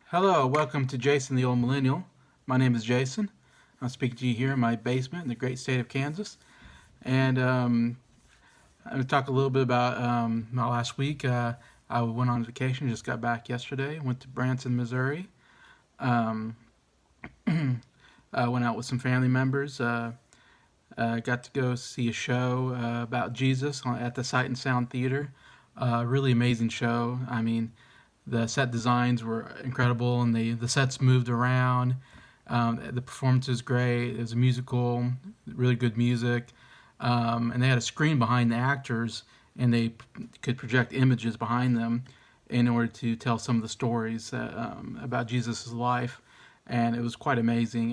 Hello, welcome to Jason the Old Millennial. My name is Jason. I'm speaking to you here in my basement in the great state of Kansas. And I'm going to talk a little bit about my last week. I went on vacation, just got back yesterday, went to Branson, Missouri. Um, I went out with some family members. Got to go see a show about Jesus at the Sight and Sound Theater. Really amazing show. I mean, the set designs were incredible, and the sets moved around. The performance was great. It was a musical, really good music, and they had a screen behind the actors, and they could project images behind them in order to tell some of the stories about Jesus' life, and it was quite amazing.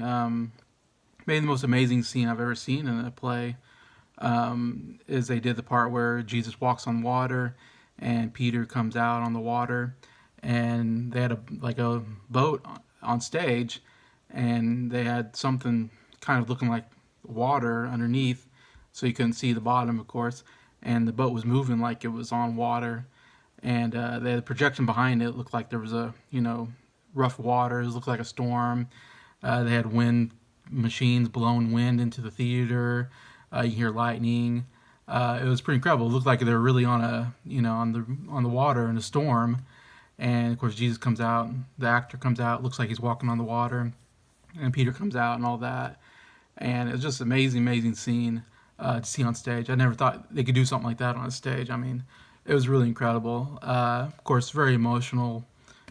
Maybe the most amazing scene I've ever seen in a play is they did the part where Jesus walks on water, and Peter comes out on the water, and they had a boat on stage, and they had something kind of looking like water underneath, so you couldn't see the bottom, of course, and the boat was moving like it was on water, and they had a projection behind it. It looked like there was rough waters. It looked like a storm. They had wind machines blowing wind into the theater. You hear lightning. It was pretty incredible. It looked like they were really on on the water in a storm. And of course, Jesus comes out. The actor comes out. Looks like he's walking on the water. And Peter comes out and all that. And it was just an amazing, amazing scene to see on stage. I never thought they could do something like that on a stage. I mean, it was really incredible. Of course, very emotional.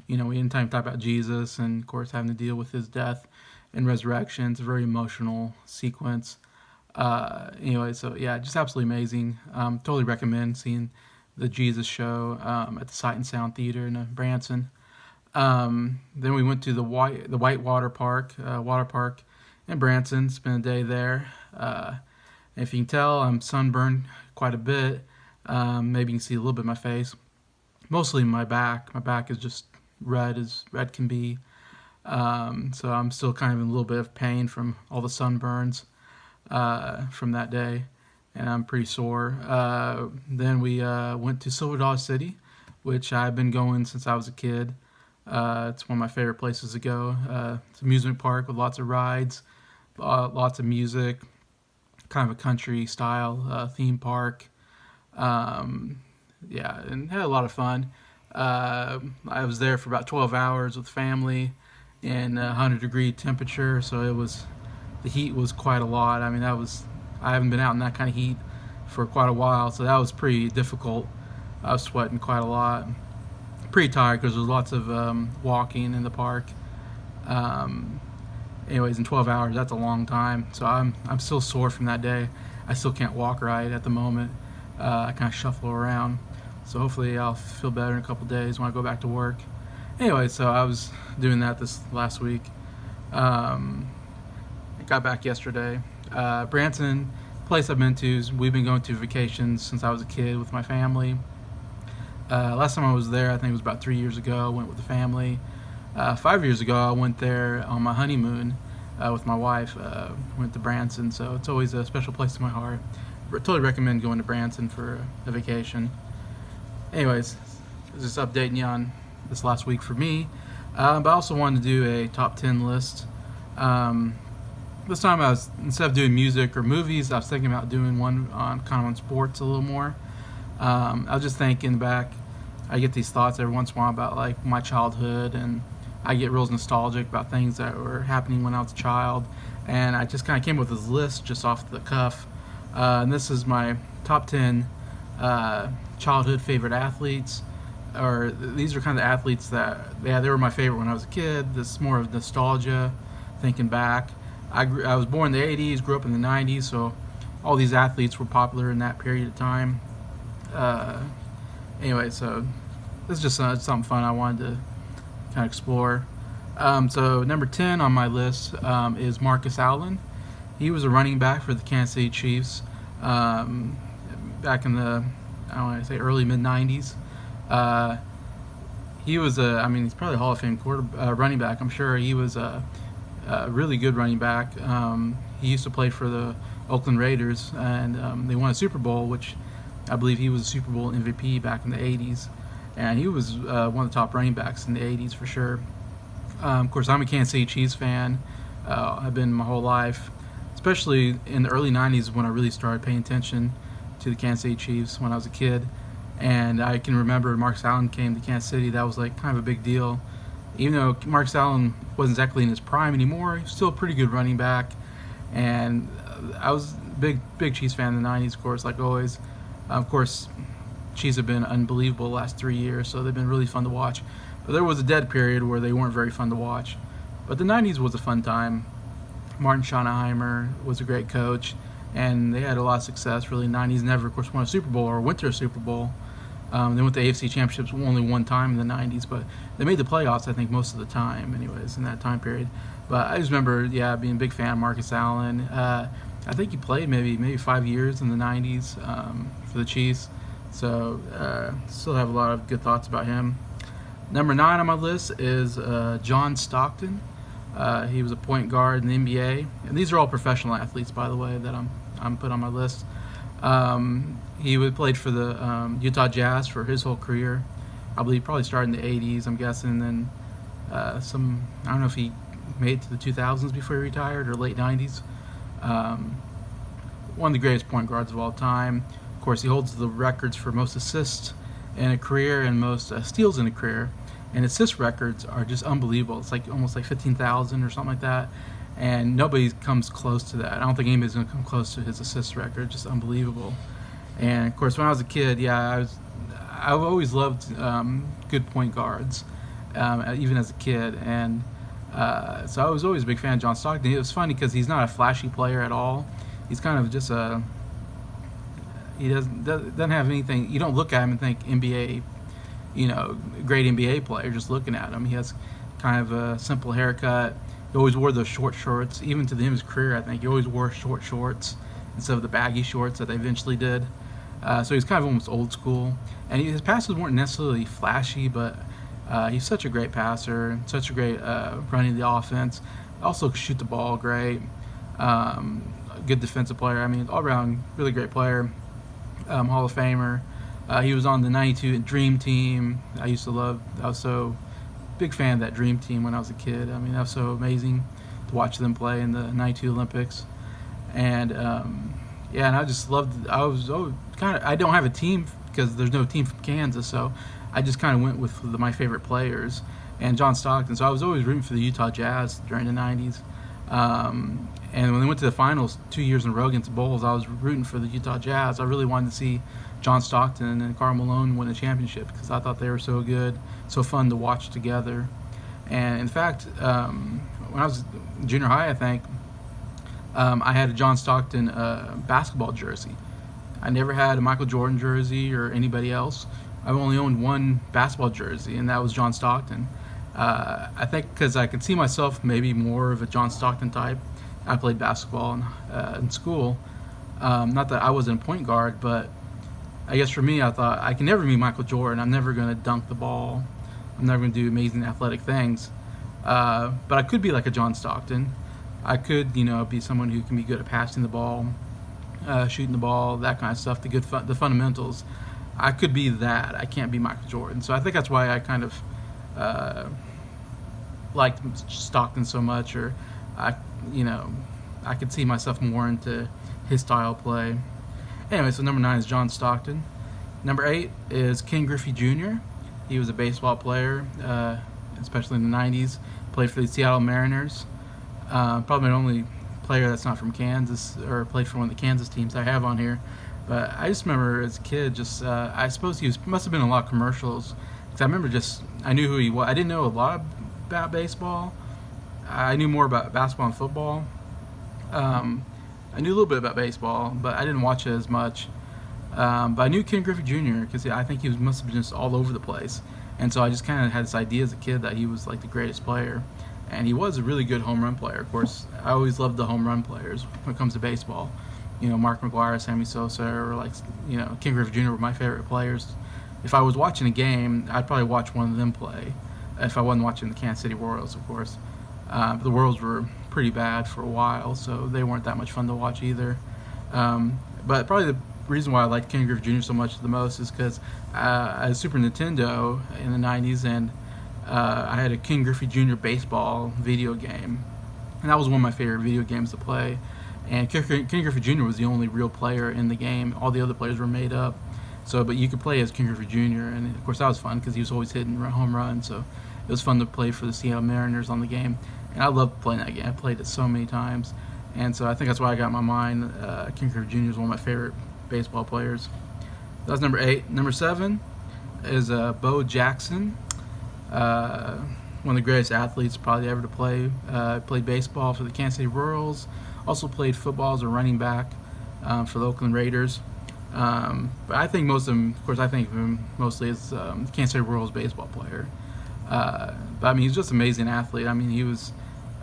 Anytime you talk about Jesus, and of course having to deal with his death and resurrection, it's a very emotional sequence. Anyway, so yeah, just absolutely amazing. Totally recommend seeing the Jesus show at the Sight and Sound Theater in Branson. Then we went to the Whitewater Park, water park in Branson. Spent a day there. If you can tell, I'm sunburned quite a bit. Maybe you can see a little bit of my face. Mostly my back. My back is just red as red can be. So I'm still kind of in a little bit of pain from all the sunburns from that day, and I'm pretty sore. Then we went to Silver Dollar City, which I've been going since I was a kid. It's one of my favorite places to go. It's an amusement park with lots of rides, lots of music, kind of a country style theme park. Um, yeah, and had a lot of fun. I was there for about 12 hours with family in 100-degree temperature, so the heat was quite a lot. I mean, I haven't been out in that kind of heat for quite a while, so that was pretty difficult. I was sweating quite a lot. Pretty tired because there was lots of walking in the park. Um, Anyways, in 12 hours, that's a long time. So I'm still sore from that day. I still can't walk right at the moment. I kind of shuffle around. So hopefully I'll feel better in a couple days when I go back to work. Anyway, so I was doing that this last week. Um, I got back yesterday. Branson, place I've been to, we've been going to vacations since I was a kid with my family. Last time I was there, I think it was about 3 years ago. I went with the family. 5 years ago, I went there on my honeymoon with my wife. Went to Branson, so it's always a special place in my heart. Totally recommend going to Branson for a vacation. Anyways, just updating you on this last week for me. But I also wanted to do a top 10 list. Um, this time, instead of doing music or movies, I was thinking about doing one on sports a little more. I was just thinking back. I get these thoughts every once in a while about like my childhood, and I get real nostalgic about things that were happening when I was a child. And I just kind of came up with this list just off the cuff. And this is my top 10 childhood favorite athletes. Or these are kind of the athletes that, yeah, they were my favorite when I was a kid. This is more of nostalgia, thinking back. I was born in the 80s, grew up in the 90s, so all these athletes were popular in that period of time. Uh, Anyway, so this is just something fun I wanted to kind of explore. So number 10 on my list is Marcus Allen. He was a running back for the Kansas City Chiefs back in the, I don't want to say early mid 90s. He was he's probably a Hall of Fame running back. I'm sure he was a really good running back. He used to play for the Oakland Raiders, and they won a Super Bowl, which I believe he was a Super Bowl MVP back in the 80s. And he was one of the top running backs in the 80s for sure. Of course, I'm a Kansas City Chiefs fan. I've been my whole life, especially in the early '90s when I really started paying attention to the Kansas City Chiefs when I was a kid. And I can remember Marcus Allen came to Kansas City. That was like kind of a big deal. Even though Marcus Allen wasn't exactly in his prime anymore, he was still a pretty good running back. And I was a big Chiefs fan in the '90s, of course, like always. Of course, Chiefs have been unbelievable the last 3 years, so they've been really fun to watch. But there was a dead period where they weren't very fun to watch. But the '90s was a fun time. Martin Schottenheimer was a great coach, and they had a lot of success. Really, '90s never, of course, won a Super Bowl or went to a Super Bowl. They went to AFC Championships only one time in the '90s, but they made the playoffs, I think, most of the time, anyways, in that time period. But I just remember, yeah, being a big fan of Marcus Allen. I think he played maybe 5 years in the '90s for the Chiefs, so still have a lot of good thoughts about him. Number 9 on my list is John Stockton. He was a point guard in the NBA, and these are all professional athletes, by the way, that I'm put on my list. He played for the Utah Jazz for his whole career. I believe probably started in the '80s, I'm guessing. Then I don't know if he made it to the 2000s before he retired or late '90s. One of the greatest point guards of all time. Of course, he holds the records for most assists in a career and most steals in a career. And assist records are just unbelievable. It's like almost like 15,000 or something like that. And nobody comes close to that. I don't think anybody's going to come close to his assist record. Just unbelievable. And of course, when I was a kid, yeah, I've always loved good point guards, even as a kid. And so I was always a big fan of John Stockton. It was funny because he's not a flashy player at all. He's kind of just he doesn't have anything. You don't look at him and think NBA, great NBA player. Just looking at him, he has kind of a simple haircut. He always wore those short shorts. Even to the end of his career, I think he always wore short shorts instead of the baggy shorts that they eventually did. So he's kind of almost old school. And his passes weren't necessarily flashy, but he's such a great passer, such a great running the offense. Also could shoot the ball great. Good defensive player. I mean, all around really great player. Hall of Famer. He was on the '92 Dream Team. I was so big fan of that Dream Team when I was a kid. I mean, that was so amazing to watch them play in the '92 Olympics. And yeah, and I just loved. I was I don't have a team because there's no team from Kansas, so I just kind of went with my favorite players and John Stockton. So I was always rooting for the Utah Jazz during the '90s. And when they went to the finals 2 years in a row against the Bulls, I was rooting for the Utah Jazz. I really wanted to see John Stockton and Karl Malone win a championship because I thought they were so good, so fun to watch together. And in fact, when I was in junior high, I think, I had a John Stockton basketball jersey. I never had a Michael Jordan jersey or anybody else. I've only owned one basketball jersey, and that was John Stockton. I think because I could see myself maybe more of a John Stockton type. I played basketball in school. Not that I wasn't a point guard, but I guess for me, I thought I can never be Michael Jordan. I'm never going to dunk the ball. I'm never going to do amazing athletic things. But I could be like a John Stockton. I could, be someone who can be good at passing the ball, shooting the ball, that kind of stuff, the fundamentals. I could be that. I can't be Michael Jordan. So I think that's why I kind of liked Stockton so much, or I could see myself more into his style of play. Anyway, so number 9 is John Stockton. Number 8 is Ken Griffey Jr. He was a baseball player, especially in the '90s. Played for the Seattle Mariners. Probably the only player that's not from Kansas or played for one of the Kansas teams I have on here. But I just remember as a kid, I suppose he must have been in a lot of commercials. Because I remember I knew who he was. I didn't know a lot about baseball. I knew more about basketball and football. I knew a little bit about baseball, but I didn't watch it as much. But I knew Ken Griffey Jr. because I think he must have been just all over the place. And so I just kind of had this idea as a kid that he was like the greatest player. And he was a really good home run player. Of course, I always loved the home run players when it comes to baseball. Mark McGwire, Sammy Sosa, or Ken Griffey Jr. were my favorite players. If I was watching a game, I'd probably watch one of them play. If I wasn't watching the Kansas City Royals, of course. The Royals were pretty bad for a while, so they weren't that much fun to watch either. But probably the reason why I liked Ken Griffey Jr. so much the most is because I had Super Nintendo in the '90s, and I had a Ken Griffey Jr. baseball video game, and that was one of my favorite video games to play. And Ken Griffey Jr. was the only real player in the game. All the other players were made up. So, but you could play as Ken Griffey Jr. And of course that was fun because he was always hitting home runs. So it was fun to play for the Seattle Mariners on the game. And I loved playing that game. I played it so many times. And so I think that's why I got in my mind Ken Griffey Jr. is one of my favorite baseball players. That was number 8. Number 7 is Bo Jackson. One of the greatest athletes probably ever to play. Played baseball for the Kansas City Royals. Also played football as a running back for the Oakland Raiders. But I think most of him, of course, I think of him mostly as Kansas City Royals baseball player. But I mean, he's just an amazing athlete. I mean, he was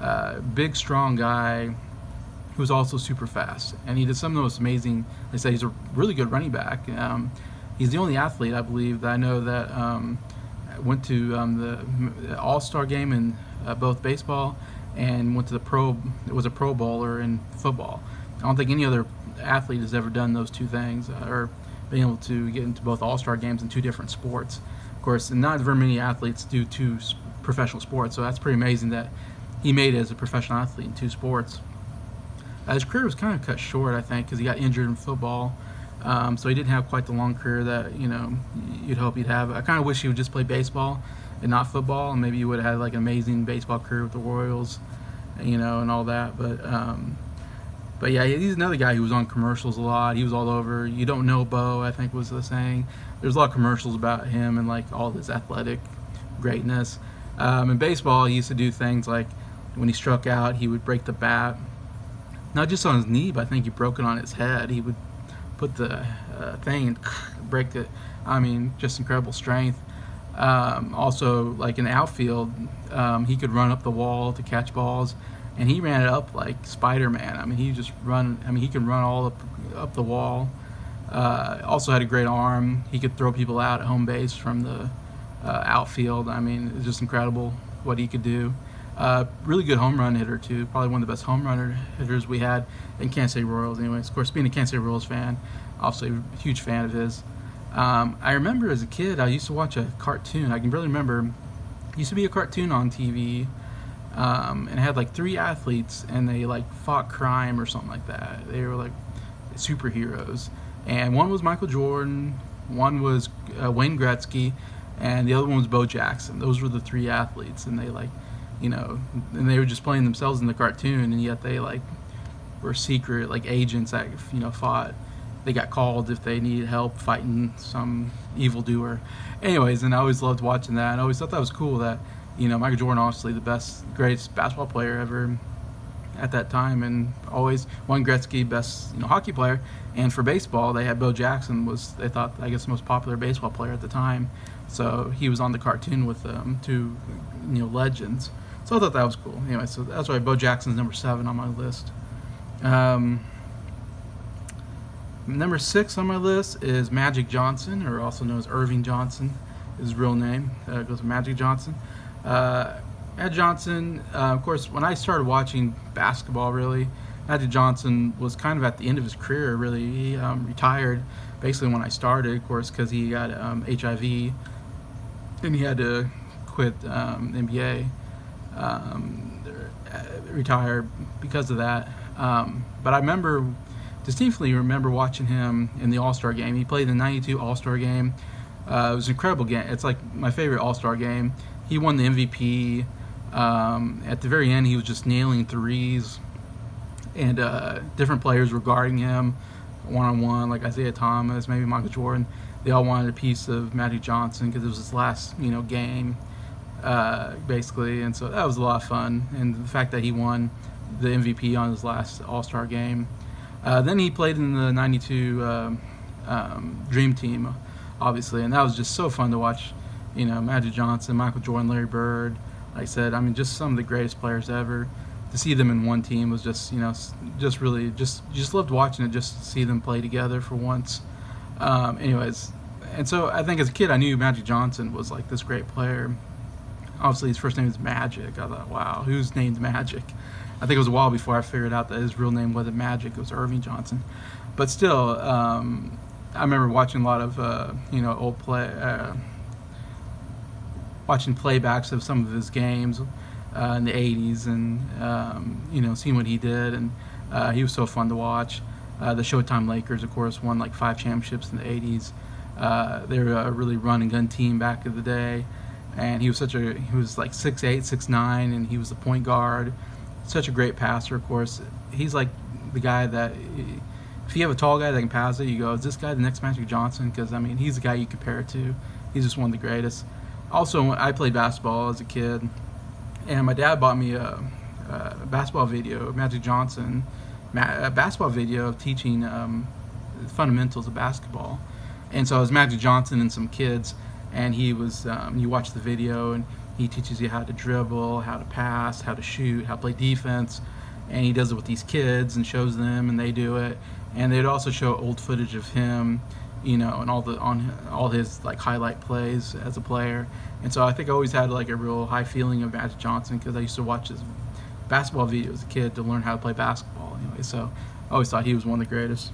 a big, strong guy who was also super fast, and he did some of the most amazing. They say he's a really good running back. He's the only athlete I believe that I know that went to the All-Star game in both baseball and went to the was a Pro Bowler in football. I don't think any other athlete has ever done those two things or been able to get into both All-Star games in two different sports. Of course, not very many athletes do two professional sports, so that's pretty amazing that he made it as a professional athlete in two sports. His career was kind of cut short, I think, because he got injured in football. So he didn't have quite the long career that you'd hope he'd have. I kind of wish he would just play baseball and not football, and maybe he would have had like an amazing baseball career with the Royals, and all that. But yeah, he's another guy who was on commercials a lot. He was all over. You don't know Bo, I think was the saying. There's a lot of commercials about him and like all his athletic greatness. In baseball, he used to do things like when he struck out, he would break the bat, not just on his knee, but I think he broke it on his head. He would put the thing and break it. I mean, just incredible strength. Also, like in the outfield, he could run up the wall to catch balls, and he ran it up like Spider-Man. I mean, he can run all up the wall. Also had a great arm. He could throw people out at home base from the outfield. I mean, it's just incredible what he could do. Really good home run hitter too. Probably one of the best home run hitters we had in Kansas City Royals. Anyways, of course, being a Kansas City Royals fan, obviously a huge fan of his. I remember as a kid, I used to watch a cartoon. I can really remember. It used to be a cartoon on TV, and it had like 3 athletes, and they like fought crime or something like that. They were like superheroes, and one was Michael Jordan, one was Wayne Gretzky, and the other one was Bo Jackson. Those were the 3 athletes, and they like. And they were just playing themselves in the cartoon, and yet they like were secret like agents that fought. They got called if they needed help fighting some evildoer. Anyways, and I always loved watching that, and I always thought that was cool that Michael Jordan, obviously the greatest basketball player ever at that time, and always Wayne Gretzky, best hockey player. And for baseball, they had Bo Jackson they thought I guess the most popular baseball player at the time. So he was on the cartoon with 2 legends. So I thought that was cool. Anyway, so that's why Bo Jackson's number 7 on my list. Number 6 on my list is Magic Johnson, or also known as Irving Johnson, his real name. It goes Magic Johnson. Magic Johnson, of course, when I started watching basketball, really, Magic Johnson was kind of at the end of his career, really. He retired basically when I started, of course, because he got HIV, and he had to quit NBA, retire because of that. But I distinctly remember watching him in the All-Star game. He played in the '92 All-Star game. It was an incredible game. It's like my favorite All-Star game. He won the MVP. At the very end, he was just nailing threes, and different players were guarding him one-on-one, like Isaiah Thomas, maybe Michael Jordan. They all wanted a piece of Magic Johnson because it was his last, game, basically, and so that was a lot of fun. And the fact that he won the MVP on his last All-Star game. Then he played in the '92 Dream Team, obviously, and that was just so fun to watch. Magic Johnson, Michael Jordan, Larry Bird. Like I said, I mean, just some of the greatest players ever. To see them in one team was just, just really, just loved watching it. Just to see them play together for once. Anyways, and so I think as a kid, I knew Magic Johnson was like this great player. Obviously, his first name is Magic. I thought, wow, who's named Magic? I think it was a while before I figured out that his real name wasn't Magic. It was Irving Johnson. But still, I remember watching a lot of, old watching playbacks of some of his games in the '80s, and seeing what he did, and he was so fun to watch. The Showtime Lakers, of course, won like 5 championships in the '80s. They were a really run and gun team back in the day, and he was like 6'8", 6'9", and he was the point guard. Such a great passer, of course. He's like the guy that, if you have a tall guy that can pass it, you go, is this guy the next Magic Johnson? Because, I mean, he's the guy you compare it to. He's just one of the greatest. Also, I played basketball as a kid, and my dad bought me a basketball video of Magic Johnson, a basketball video of teaching fundamentals of basketball. And so it was Magic Johnson and some kids, and he was, you watch the video, and he teaches you how to dribble, how to pass, how to shoot, how to play defense, and he does it with these kids and shows them, and they do it. And they'd also show old footage of him, and all his like highlight plays as a player. And so I think I always had like a real high feeling of Magic Johnson because I used to watch his basketball videos as a kid to learn how to play basketball. Anyway, so I always thought he was one of the greatest.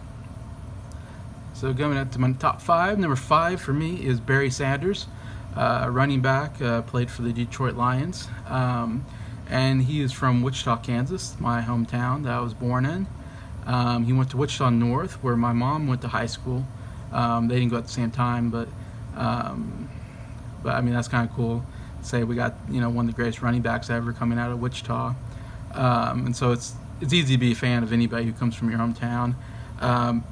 So going up to my top 5, number 5 for me is Barry Sanders, running back, played for the Detroit Lions, and he is from Wichita, Kansas, my hometown that I was born in. He went to Wichita North, where my mom went to high school. They didn't go at the same time, but I mean, that's kind of cool to say we got one of the greatest running backs ever coming out of Wichita. And so it's easy to be a fan of anybody who comes from your hometown.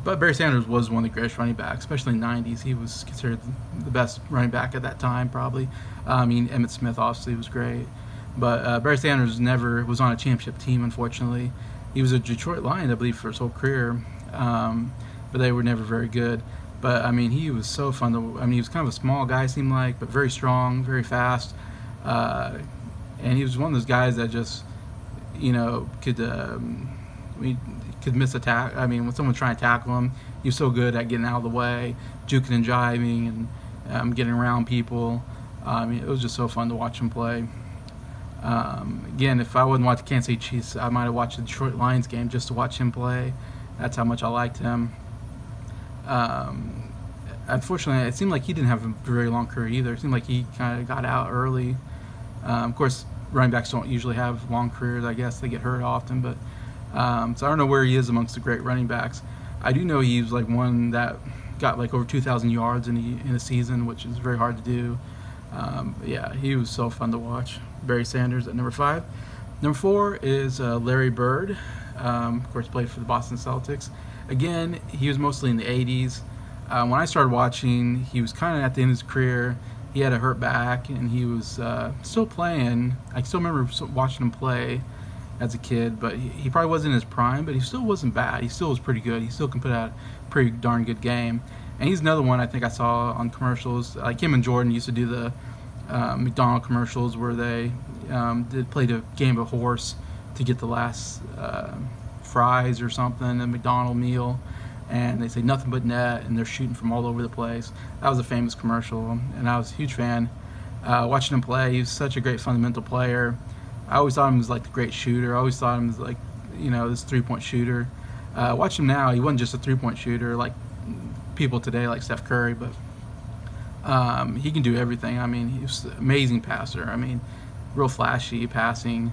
But Barry Sanders was one of the greatest running backs, especially in the '90s. He was considered the best running back at that time, probably. I mean, Emmitt Smith obviously was great, but Barry Sanders never was on a championship team, unfortunately. He was a Detroit Lion, I believe, for his whole career, but they were never very good. But I mean, he was so fun to. I mean, he was kind of a small guy, seemed like, but very strong, very fast, and he was one of those guys that just, could miss a tackle. I mean, when someone trying to tackle him, he was so good at getting out of the way, juking and jiving, and getting around people. I mean, it was just so fun to watch him play. Again, if I wouldn't watch the Kansas City Chiefs, I might have watched the Detroit Lions game just to watch him play. That's how much I liked him. Unfortunately, it seemed like he didn't have a very long career either. It seemed like he kind of got out early. Of course, running backs don't usually have long careers. I guess they get hurt often, but so I don't know where he is amongst the great running backs. I do know he was like one that got like over 2,000 yards in a season, which is very hard to do. Yeah, he was so fun to watch. Barry Sanders at number 5. Number 4 is Larry Bird. Of course, played for the Boston Celtics. Again, he was mostly in the '80s. When I started watching, he was kind of at the end of his career. He had a hurt back, and he was still playing. I still remember watching him play as a kid, but he probably wasn't in his prime, but he still wasn't bad. He still was pretty good. He still can put out a pretty darn good game. And he's another one I think I saw on commercials. Like him and Jordan used to do the McDonald's commercials where they played a game of horse to get the last fries or something, a McDonald's meal, and they say nothing but net, and they're shooting from all over the place. That was a famous commercial, and I was a huge fan. Watching him play, he was such a great fundamental player. I always thought him as like the great shooter. I always thought him as like, this 3-point shooter. Watch him now, he wasn't just a 3-point shooter like people today like Steph Curry, but he can do everything. I mean, he's an amazing passer. I mean, real flashy passing.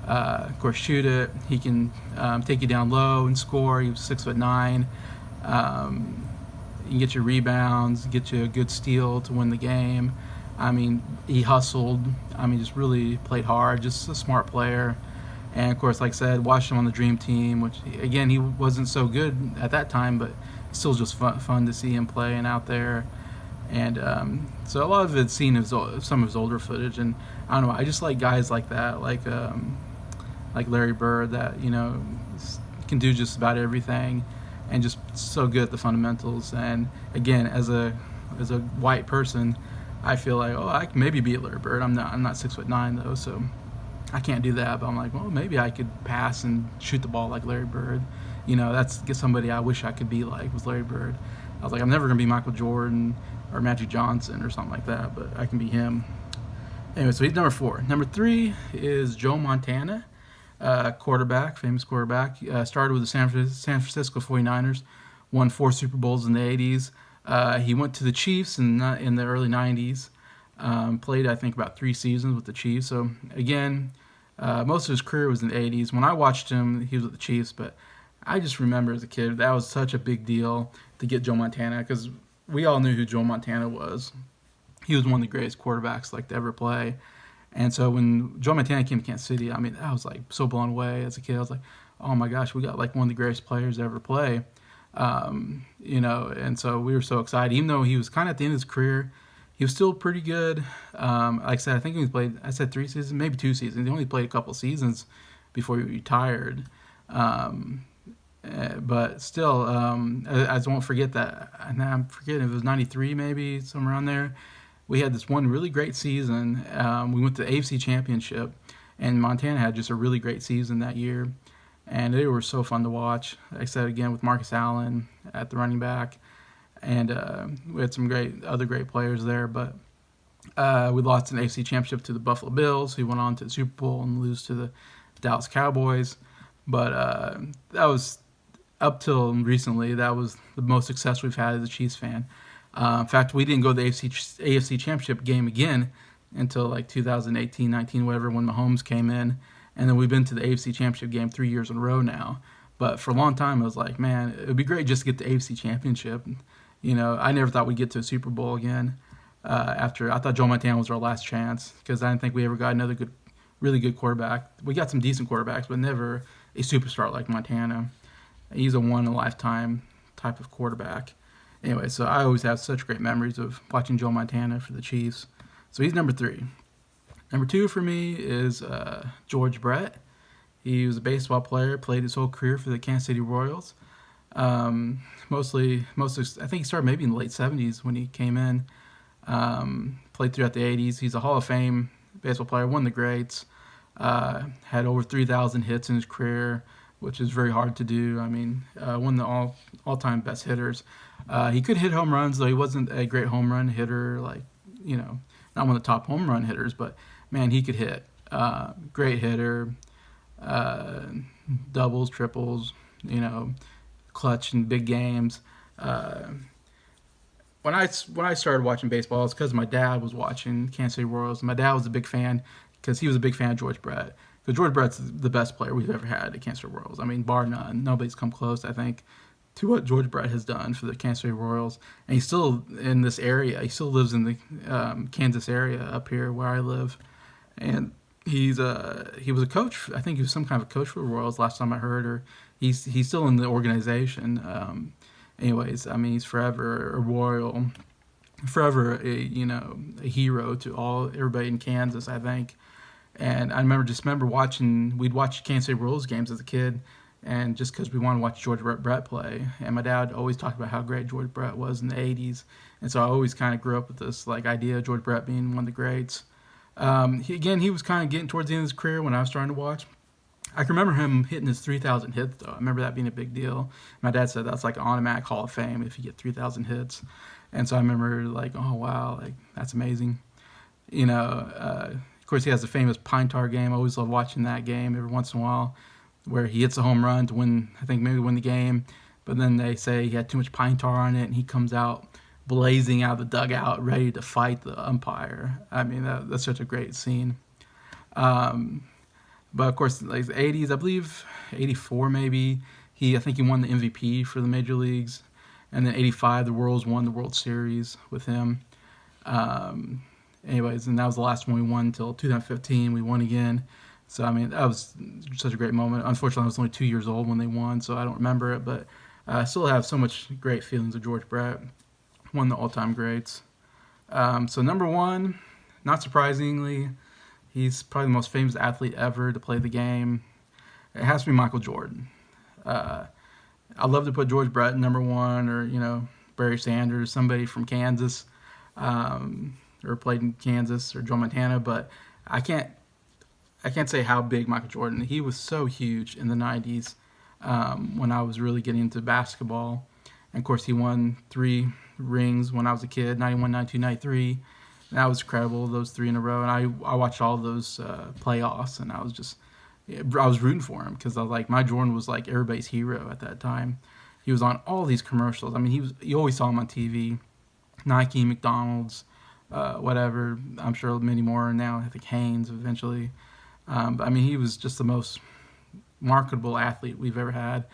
Of course, shoot it. He can take you down low and score. He was 6'9". You can get your rebounds, get you a good steal to win the game. I mean, he hustled. I mean, just really played hard. Just a smart player. And of course, like I said, watched him on the Dream Team, which again he wasn't so good at that time, but still just fun to see him play and out there. And so a lot of it's seen as some of his older footage, and I don't know. I just like guys like that, like Larry Bird, that can do just about everything, and just so good at the fundamentals. And again, as a white person, I feel like, I can maybe be a Larry Bird. I'm not 6'9" though, so I can't do that. But I'm like, well, maybe I could pass and shoot the ball like Larry Bird. That's somebody I wish I could be like, was Larry Bird. I was like, I'm never gonna be Michael Jordan or Magic Johnson or something like that, but I can be him. Anyway, so he's number 4. Number 3 is Joe Montana, quarterback, famous quarterback. Started with the San Francisco 49ers, won 4 Super Bowls in the '80s. He went to the Chiefs in the early '90s. Played, I think, about 3 seasons with the Chiefs. So, again, most of his career was in the 80s. When I watched him, he was with the Chiefs, but I just remember as a kid, that was such a big deal to get Joe Montana because we all knew who Joe Montana was. He was one of the greatest quarterbacks like to ever play. And so when Joe Montana came to Kansas City, I mean, I was like so blown away as a kid. I was like, oh my gosh, we got like one of the greatest players to ever play. And so we were so excited. Even though he was kind of at the end of his career, he was still pretty good. Like I said, I think he played, I said 3 seasons, maybe 2 seasons. He only played a couple seasons before he retired. But still, I just won't forget that. And I'm forgetting if it was 93 maybe, somewhere around there. We had this one really great season. We went to the AFC Championship, and Montana had just a really great season that year. And they were so fun to watch. Like I said, again, with Marcus Allen at the running back. And we had some other great players there. But we lost an AFC Championship to the Buffalo Bills, who went on to the Super Bowl and lose to the Dallas Cowboys. But that was, up till recently, that was the most success we've had as a Chiefs fan. In fact, we didn't go to the AFC Championship game again until like 2018-19, whatever, when Mahomes came in. And then we've been to the AFC Championship game 3 years in a row now. But for a long time, I was like, man, it would be great just to get the AFC Championship. I never thought we'd get to a Super Bowl again. After I thought Joe Montana was our last chance because I didn't think we ever got another really good quarterback. We got some decent quarterbacks, but never a superstar like Montana. He's a one-in-a-lifetime type of quarterback. Anyway, so I always have such great memories of watching Joe Montana for the Chiefs. So he's number 3. Number 2 for me is George Brett. He was a baseball player, played his whole career for the Kansas City Royals. Mostly, I think he started maybe in the late 70s when he came in. Played throughout the 80s. He's a Hall of Fame baseball player, one of the greats. Had over 3,000 hits in his career, which is very hard to do. I mean, one of the all-time best hitters. He could hit home runs, though he wasn't a great home run hitter, not one of the top home run hitters, but, man, he could hit. Great hitter, doubles, triples, clutch in big games. When I started watching baseball, it's because my dad was watching Kansas City Royals. My dad was a big fan because he was a big fan of George Brett. Because George Brett's the best player we've ever had at Kansas City Royals. I mean, bar none. Nobody's come close, I think, to what George Brett has done for the Kansas City Royals. And he's still in this area. He still lives in the Kansas area up here where I live. And he was a coach. I think he was some kind of a coach for the Royals last time I heard. Or he's still in the organization. Anyways, I mean, he's forever a Royal, forever a hero to everybody in Kansas, I think. And I remember we'd watch Kansas City Royals games as a kid, and just because we wanted to watch George Brett play. And my dad always talked about how great George Brett was in the 80s. And so I always kind of grew up with this idea of George Brett being one of the greats. He was kind of getting towards the end of his career when I was starting to watch. I can remember him hitting his 3,000 hits, though. I remember that being a big deal. My dad said that's like an automatic Hall of Fame if you get 3,000 hits. And so I remember oh, wow, that's amazing. Of course, he has the famous Pine Tar game. I always love watching that game every once in a while where he hits a home run to win, I think maybe win the game. But then they say he had too much pine tar on it, and he comes out blazing out of the dugout, ready to fight the umpire. I mean, that's such a great scene. But, of course, like the 80s, I believe 84 maybe, I think he won the MVP for the major leagues. And then 85, the Royals won the World Series with him. Anyways, and that was the last one we won until 2015. We won again. So, I mean, that was such a great moment. Unfortunately, I was only 2 years old when they won, so I don't remember it. But I still have so much great feelings of George Brett, one of the all-time greats. So, number 1, not surprisingly, he's probably the most famous athlete ever to play the game. It has to be Michael Jordan. I'd love to put George Brett number 1 or, Barry Sanders, somebody from Kansas. Or played in Kansas or Joe Montana, but I can't say how big Michael Jordan. He was so huge in the 90s when I was really getting into basketball. And of course, he won 3 rings when I was a kid, 91, 92, 93. And that was incredible, those 3 in a row. And I watched all those playoffs, and I was rooting for him because I was like, my Jordan was like everybody's hero at that time. He was on all these commercials. I mean, you always saw him on TV, Nike, McDonald's, whatever. I'm sure many more now. I think Haynes eventually. But I mean, he was just the most marketable athlete we've ever had.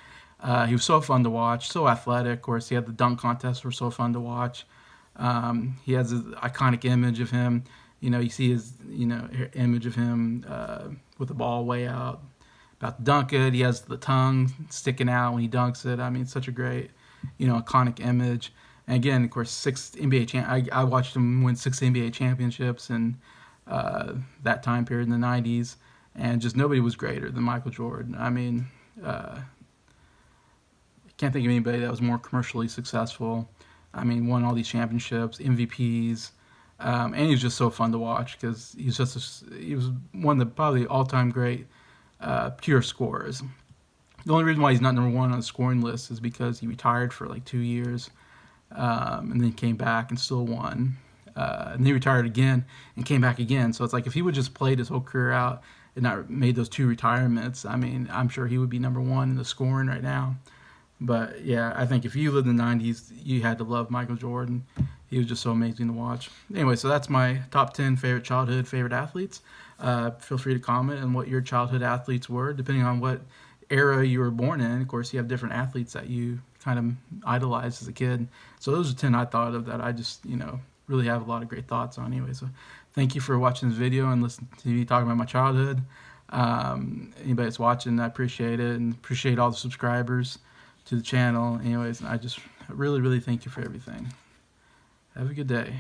He was so fun to watch, so athletic. Of course, he had the dunk contests were so fun to watch. He has an iconic image of him. You see his, image of him with the ball way out, about to dunk it. He has the tongue sticking out when he dunks it. I mean, such a great, iconic image. And again, of course, I watched him win 6 NBA championships in that time period in the '90s, and just nobody was greater than Michael Jordan. I mean, can't think of anybody that was more commercially successful. I mean, won all these championships, MVPs, and he was just so fun to watch because he was one of the probably all-time great pure scorers. The only reason why he's not number one on the scoring list is because he retired for like 2 years, and then came back and still won. And then he retired again and came back again. So it's like if he would just played his whole career out and not made those 2 retirements, I mean, I'm sure he would be number one in the scoring right now. But yeah, I think if you lived in the '90s, you had to love Michael Jordan. He was just so amazing to watch. Anyway, so that's my top 10 favorite athletes. Feel free to comment on what your childhood athletes were, depending on what era you were born in. Of course, you have different athletes that you kind of idolized as a kid. So those are 10 I thought of that I just, really have a lot of great thoughts on. Anyway, so thank you for watching this video and listening to me talking about my childhood. Anybody that's watching, I appreciate it, and appreciate all the subscribers to the channel. Anyways, I just really, really thank you for everything. Have a good day.